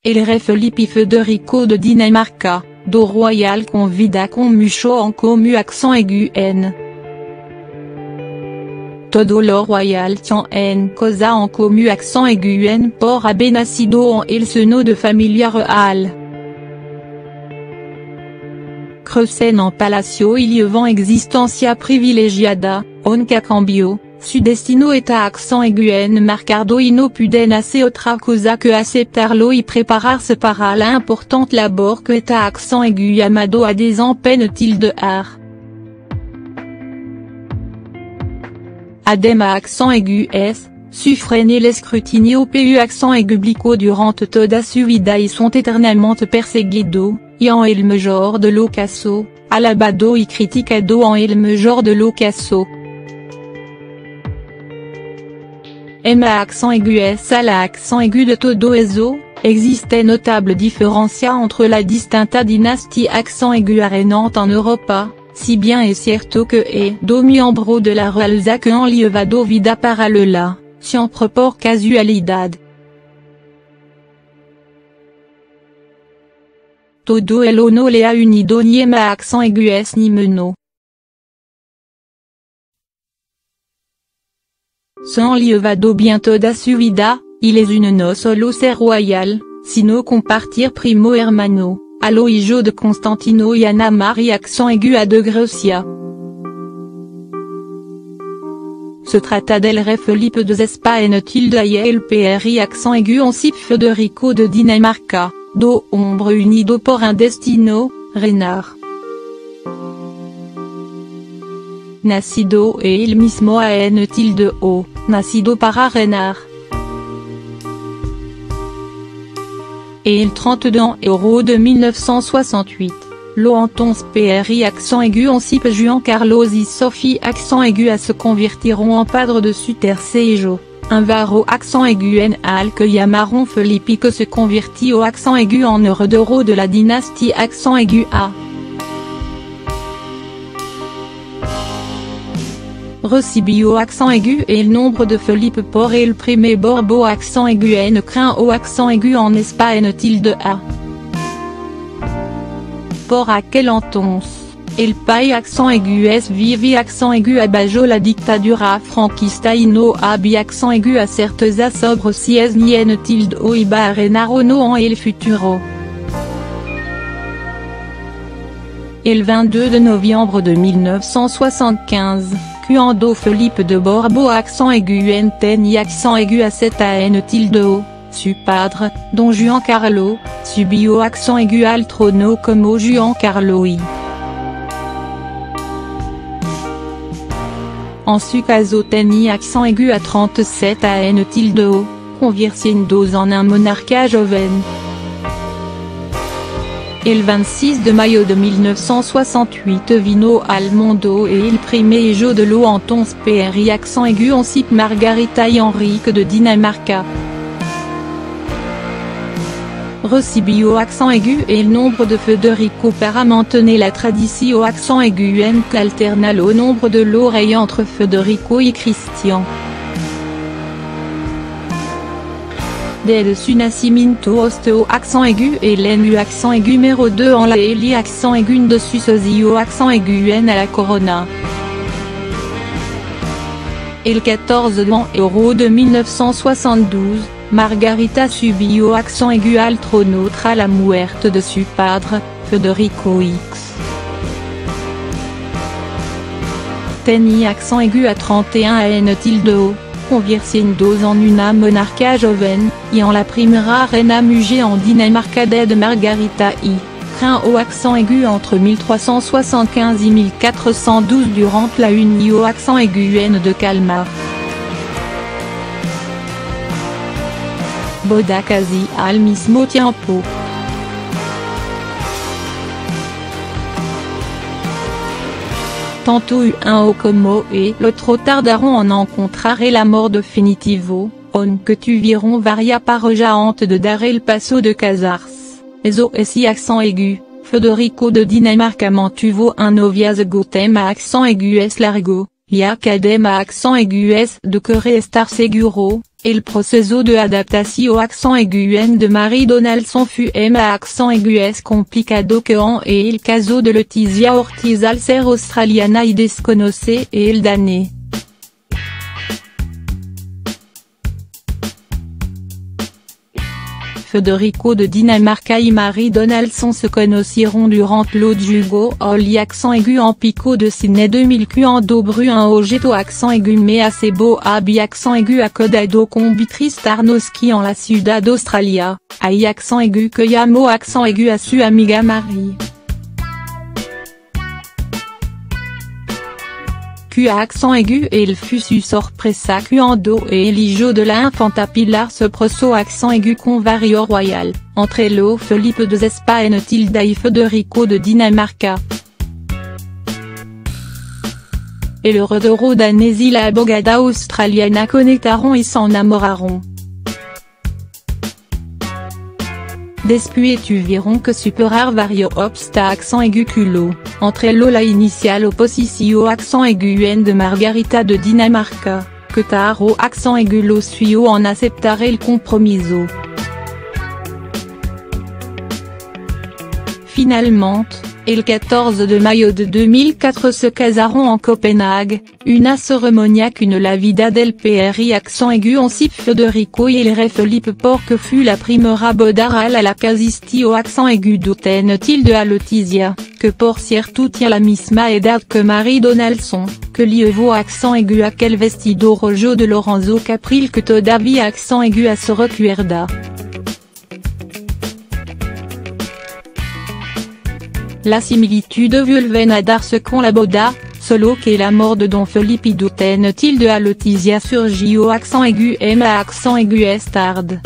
El re Filippi Federico de Dinamarca, do royal convida con mucho en commu accent aigu n. Todo lo royal tient en cosa en commu accent aigu n por haber nacido en el seno de familia real. Crecen en palacio y llevan existencia privilegiada, aunque cambio, su destino está accent aigu en marcado y no puden hacer otra cosa que aceptarlo y prepararse para la importante labor que está accent aigu llamado a desempeñar. Adema accent aigu es, sufren el escrutinio pu accent aigu blico durante toda su vida y sont eternamente perseguido, y en el mejor de lo caso, alabado y criticado en el mejor de lo caso. Emma accent aigu es a la accent aigu de todo eso, existe notable diferencia entre la distinta dinastia accent aigu reinante en Europa, si bien es cierto que es do miembro de la realeza que han llevado vida paralela, siempre por casualidad. Todo el no le ha unido ni Emma accent aigu es ni Meno. Se han llevado bien toda su vida, y les une no solo ser royal, sino compartir primo hermano, a lo hijo de Constantino y Ana María accent aigu a de Grecia. Se trata del re Felipe de España tilde y el pri accent aigu en sip Federico de Dinamarca, do hombre unido por un destino, reinar. Nacido el mismo en tilde o, nacido para reinar. El 32 € de 1968, lo entonces pri accent aigu en sip Juan Carlos y Sophie accent aigu a se convertiront en padre de su tercer hijo, un varón accent aigu en al que llamaron Filippi que se convirtió accent aigu en heredero de la dinastie accent aigu a. Recibió accent aigu el nombre de Felipe por el primer borbo accent aigu en crin o accent aigu en España tilde a. Por aquel entonces, el país accent aigu es vivi accent aigu abajo la dictadura franquista y no había accent aigu a certeza sobre si es ni en tilde o iba a reinar o no en el futuro. El 22 de noviembre de 1975, cuando Felipe de Borbo accent aigu en tenía accent aigu a en tilde o, su padre, don Juan Carlo, subió accent aigu al trono como Juan Carlo y. En su caso tenía accent aigu a 37 en tilde o, convirtiéndose en un monarca joven. El 26 de mayo de 1968 vino al mundo el primer hijo de lo entonces pri accent aigu en sip Margarita y Enrique de Dinamarca. Recibió accent aigu el nombre de Federico para mantener la tradición accent aigu en que alterna lo nombre de lo rey entre Federico y Cristian. Desde su nacimiento hasta accent aigu el en accent aigu número 2 en la el accent aigu de sucedió accent aigu en a la corona. El 14 de enero de 1972, Margarita subió accent aigu al trono tras la muerte de su padre, Federico X. Tenía accent aigu a 31 en tilde o, convirtiéndose en una monarca joven, y en la primera reina mujer en Dinamarca desde Margarita y, crin o accent aigu entre 1375 y 1412 durant la unión accent aigu en de Kalmar. Boda casi al mismo tiempo. Tanto uno como el otro tardaron en encontrar el amor definitivo, aunque tuvieron varias parejas antes de dar el paso de casarse. Eso es y accent aigu, Federico de Dinamarca mantuvo un noviazgo tema accent aigu es largo, ya que adema accent aigu es de querer estar seguro, El proceso de adaptación accent aigu de Mary Donaldson fut a accent aigu es complicado que en el caso de Leticia Ortiz al ser australiana y desconoce el danés. Federico de Dinamarca y Mary Donaldson se conocieron durant le juego al accent aigu en pico de Sydney 2000 cuando un objeto accent aigu mais assez beau había accent aigu acodado con Beatrice Tarnowski en la ciudad d'Australia, hay accent aigu que llamó accent aigu a su amiga Mary. A accent aigu el fut su sorpresa cuando el hijo de la infanta Pilar se proso accent aigu con vario royal, entre lo Felipe de España tilda y Federico de Dinamarca. El heredero danés y la abogada australiana conectaron y se enamoraron. Después tuvieron que superar varios obstáculos aigu culo, entre la inicial oposición accent aigu de Margarita de Dinamarca, que taro accent aigu lo suyo en aceptar el compromiso. Finalement, el 14 de mayo de 2004 se casaron en Copenhague, una ceremonia qu'une la vida del PRI accent aigu en sip Federico y el rey Felipe porque fut la primera boda real a la que asistió accent aigu d'Oten tilde a Leticia, que por cierto tiene la misma edad que Mary Donaldson, que llevó accent aigu aquel vestido rojo de Lorenzo Capril que todavía accent aigu a se recuerda. La similitude vuelven a darse con la boda, solo que la mort de Don Felipe d'Oten tilde a Leticia surgió accent aigu a accent aigu es tarde.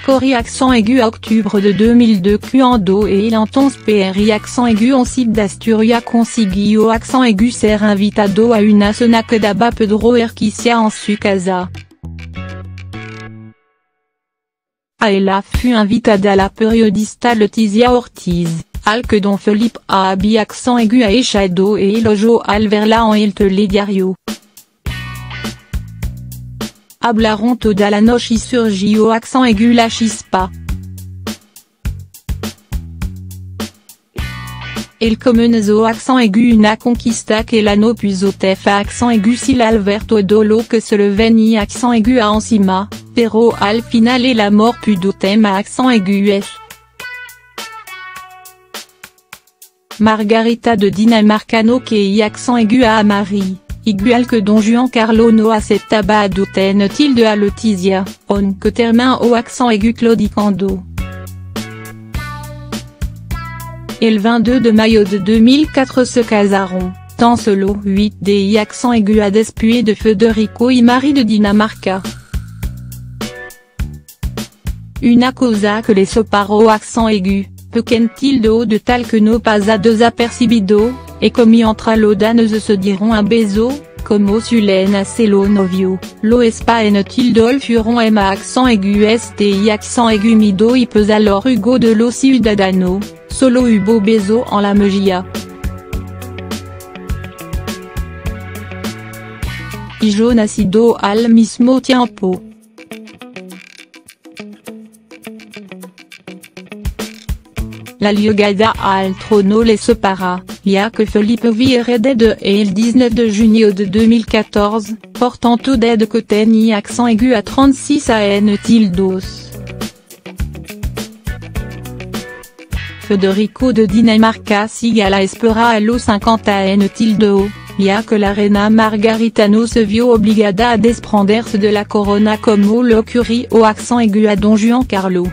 Corri accent aigu a octubre de 2002 cuando el entonces PRI accent aigu en site d'Asturia consiguió accent aigu ser invitado a una cena que daba Pedro Erquicia en su casa. A ella fut invitada la periodista Leticia Ortiz, al que Don Felipe había accent aigu a echado el ojo al verla en el telediario. Hablaron toda la noche y surgió accent aigu la chispa. El comenzó accent aigu una conquista que la no puso tefa accent aigu si l'Alberto Dolo que se le venía accent aigu a encima, pero al final el amor pudo tema accent aigu es. Margarita de Dinamarca no que y accent aigu a Mary, igual que Don Juan Carlo no aceptaba d'Oten tilde a Leticia, on que termine au accent aigu claudicando. El 22 de mayo de 2004 se casaron, tan solo 8 de accent aigu a después de Federico y Mary de Dinamarca. Una cosa que les separó accent aigu, pequeño de tal que no pasa desapercibido, et comme entre los danes se dieron un beso, como suelen hacer los novios, lo español tilde fueron a accent aigu y accent aigu mido y pues alors Hugo de los ciudadanos, solo hubo beso en la mejilla. Y yo nacido al mismo tiempo. La llegada al trono les separa, ya que Felipe fue heredero el 19 de junio de 2014, portant de que tenía accent aigu a 36 ans. Federico de Dinamarca sigue a la espera a los 50 ans, ya que la reina Margarita no se vio obligada a desprenderse de la corona como le ocurrió accent aigu a Don Juan Carlo.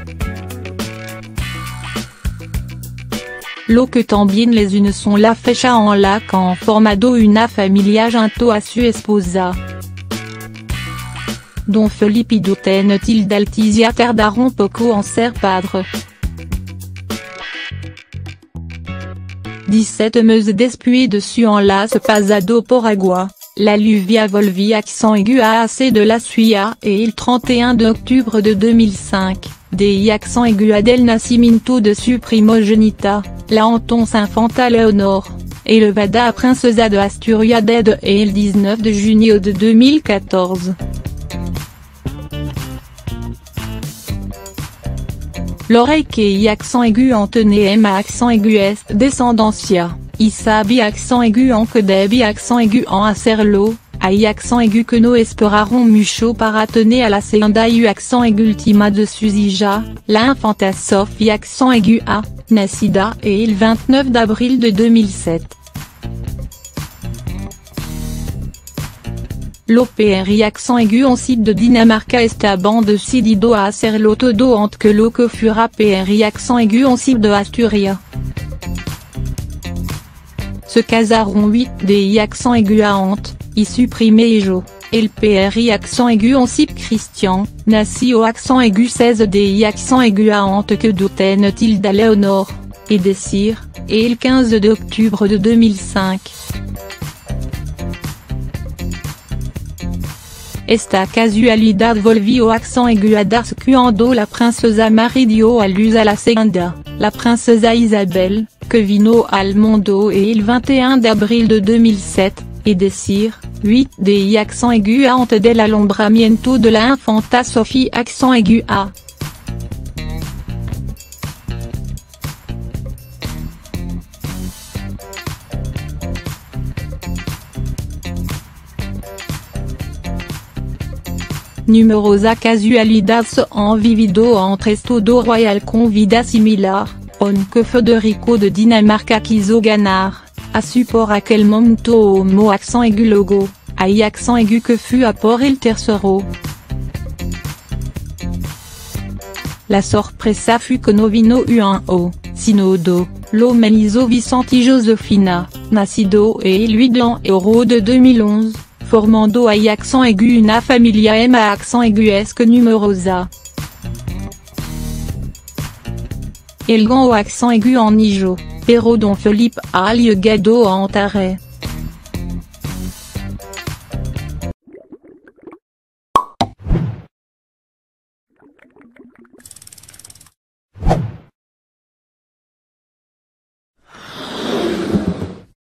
Lo que también les unes son la fecha en la que han formado una familia junto a su esposa. Don Felipe d'Oten tilde Leticia tardaron poco en ser padre. 17 meses después de su enlace pasado por agua, la lluvia volvió accent aigu a hacer de la suya el 31 de octubre de 2005, de accent aigu a del nacimiento de su primogénita, la entonces infanta Leonor. et le Bada Princesa de Asturia d'Ed et le 19 de juillet de 2014. L'oreille qui accent aigu en tenez M accent aigu S descendancia, Isabi accent aigu en que debi accent aigu en acerlo, ai accent aigu que no esperaron mucho para tener à la segunda u accent aigu ultima de Susija, la infanta Sophie accent aigu A, Nacida et le 29 d'avril de 2007. L'OPRI accent aigu en site de Dinamarca estaban decidido a hacerlo todo antes que lo que fura PRI accent aigu en site de Asturia. Se casaron 8 DI accent aigu à Ante, y supprimé jo, et le PRI accent aigu en site Christian, nasci au accent aigu 16 DI accent aigu à Ante que d'Oten tilde Léonore, et Désir, et le 15 octobre de 2005. Esta casualidad volvió accent aigu a darse cuando la princesa Marie dio a luz a la segunda, la princesa Isabel, que vino al mundo et le 21 d'avril de 2007, et Désir, 8 DI accent aigu a antes del alumbramiento de la infanta Sophie accent aigu A. Numerosa casualidades han vivido entre esto royal con vida similar, aunque Federico de Dinamarca quiso ganar, a su por aquel momento homo accent aigu logo, hay accent aigu que fut a por el tercero. La sorpresa fut que no vino un sinodo, lo Meliso Vicenti Josefina, nacido et lui dans Euro de 2011. Formando a accent aigu una familia M a accent aigu esque numerosa. El gan au accent aigu en Ijo, pero don Felipe a llegado a Antare.